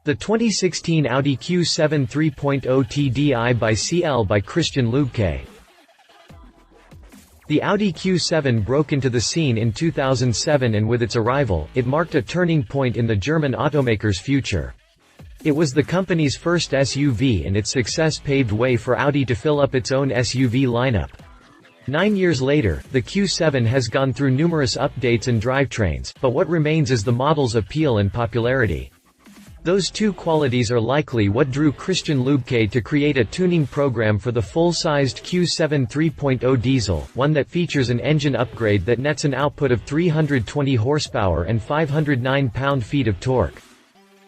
The 2016 Audi Q7 3.0 TDI by CL by Christian Lübke. The Audi Q7 broke into the scene in 2007, and with its arrival, it marked a turning point in the German automaker's future. It was the company's first SUV, and its success paved way for Audi to fill up its own SUV lineup. 9 years later, the Q7 has gone through numerous updates and drivetrains, but what remains is the model's appeal and popularity. Those two qualities are likely what drew Christian Lübke to create a tuning program for the full-sized Q7 3.0 diesel, one that features an engine upgrade that nets an output of 320 horsepower and 509 pound-feet of torque.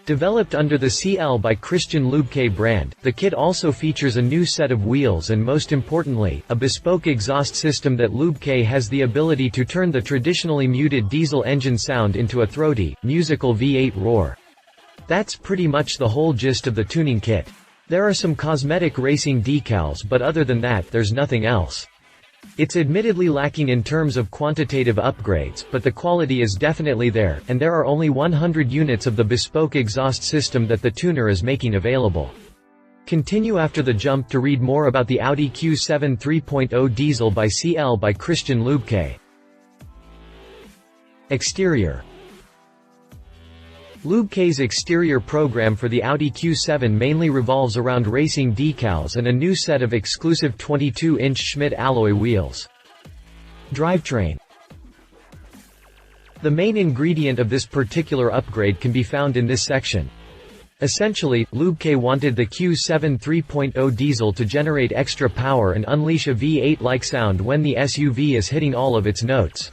Developed under the CL by Christian Lübke brand, the kit also features a new set of wheels and, most importantly, a bespoke exhaust system that Lübke has the ability to turn the traditionally muted diesel engine sound into a throaty, musical V8 roar. That's pretty much the whole gist of the tuning kit. There are some cosmetic racing decals, but other than that, there's nothing else. It's admittedly lacking in terms of quantitative upgrades, but the quality is definitely there, and there are only 100 units of the bespoke exhaust system that the tuner is making available. Continue after the jump to read more about the Audi Q7 3.0 diesel by CL by Christian Lübke. Exterior. Lübke's exterior program for the Audi Q7 mainly revolves around racing decals and a new set of exclusive 22-inch Schmidt alloy wheels. Drivetrain. The main ingredient of this particular upgrade can be found in this section. Essentially, Lübke wanted the Q7 3.0 diesel to generate extra power and unleash a V8-like sound when the SUV is hitting all of its notes.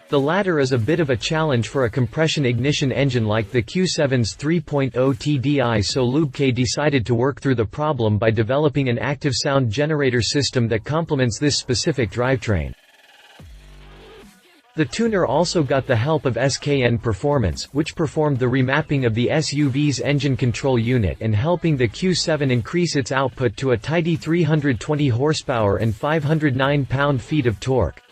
The latter is a bit of a challenge for a compression ignition engine like the Q7's 3.0 TDI, so Lübke decided to work through the problem by developing an active sound generator system that complements this specific drivetrain. The tuner also got the help of SKN Performance, which performed the remapping of the SUV's engine control unit and helping the Q7 increase its output to a tidy 320 horsepower and 509 pound-feet of torque.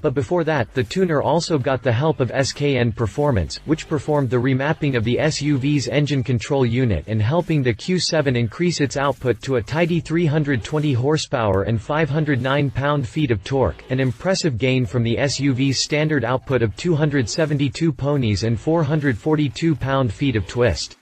But before that, the tuner also got the help of SKN Performance, which performed the remapping of the SUV's engine control unit and helping the Q7 increase its output to a tidy 320 horsepower and 509 pound-feet of torque, an impressive gain from the SUV's standard output of 272 ponies and 442 pound-feet of twist.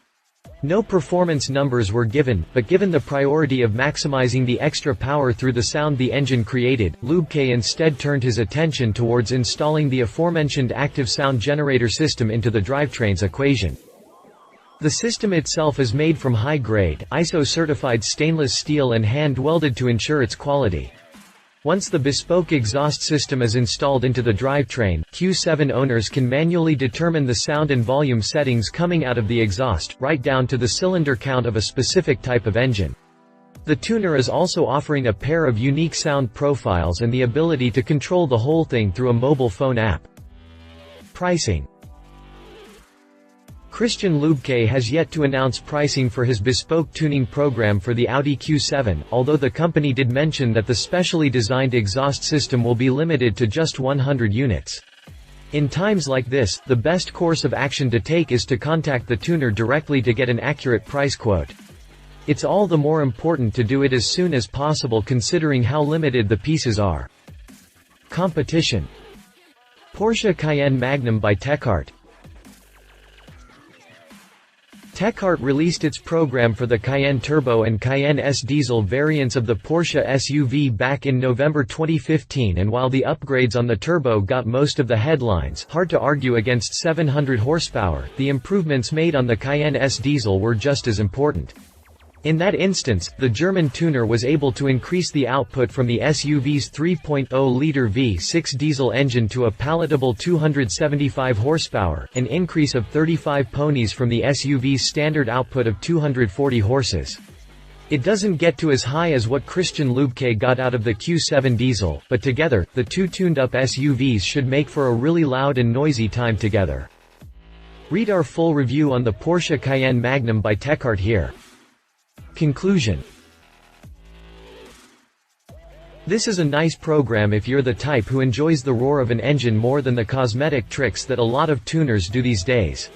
No performance numbers were given, but given the priority of maximizing the extra power through the sound the engine created, Lübke instead turned his attention towards installing the aforementioned active sound generator system into the drivetrain's equation. The system itself is made from high-grade, ISO-certified stainless steel and hand-welded to ensure its quality. Once the bespoke exhaust system is installed into the drivetrain, Q7 owners can manually determine the sound and volume settings coming out of the exhaust, right down to the cylinder count of a specific type of engine. The tuner is also offering a pair of unique sound profiles and the ability to control the whole thing through a mobile phone app. Pricing. Christian Lübke has yet to announce pricing for his bespoke tuning program for the Audi Q7, although the company did mention that the specially designed exhaust system will be limited to just 100 units. In times like this, the best course of action to take is to contact the tuner directly to get an accurate price quote. It's all the more important to do it as soon as possible considering how limited the pieces are. Competition. Porsche Cayenne Magnum by Tecart. Tecart released its program for the Cayenne Turbo and Cayenne S diesel variants of the Porsche SUV back in November 2015, and while the upgrades on the Turbo got most of the headlines, hard to argue against 700 horsepower, the improvements made on the Cayenne S diesel were just as important. In that instance, the German tuner was able to increase the output from the SUV's 3.0-liter V6 diesel engine to a palatable 275 horsepower, an increase of 35 ponies from the SUV's standard output of 240 horses. It doesn't get to as high as what Christian Lübke got out of the Q7 diesel, but together, the two tuned-up SUVs should make for a really loud and noisy time together. Read our full review on the Porsche Cayenne Magnum by Tecart here. Conclusion. This is a nice program if you're the type who enjoys the roar of an engine more than the cosmetic tricks that a lot of tuners do these days.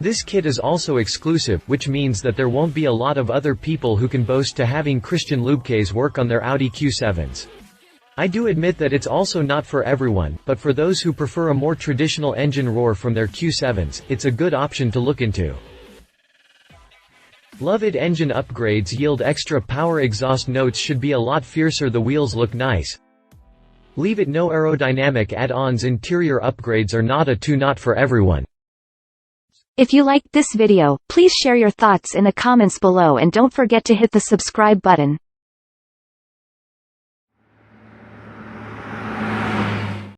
This kit is also exclusive, which means that there won't be a lot of other people who can boast to having Christian Lübke's work on their Audi Q7s. I do admit that it's also not for everyone, but for those who prefer a more traditional engine roar from their Q7s, it's a good option to look into. Loved engine upgrades yield extra power. Exhaust notes should be a lot fiercer. The wheels look nice. Leave it. No aerodynamic add-ons. Interior upgrades are not for everyone. If you liked this video, please share your thoughts in the comments below and don't forget to hit the subscribe button.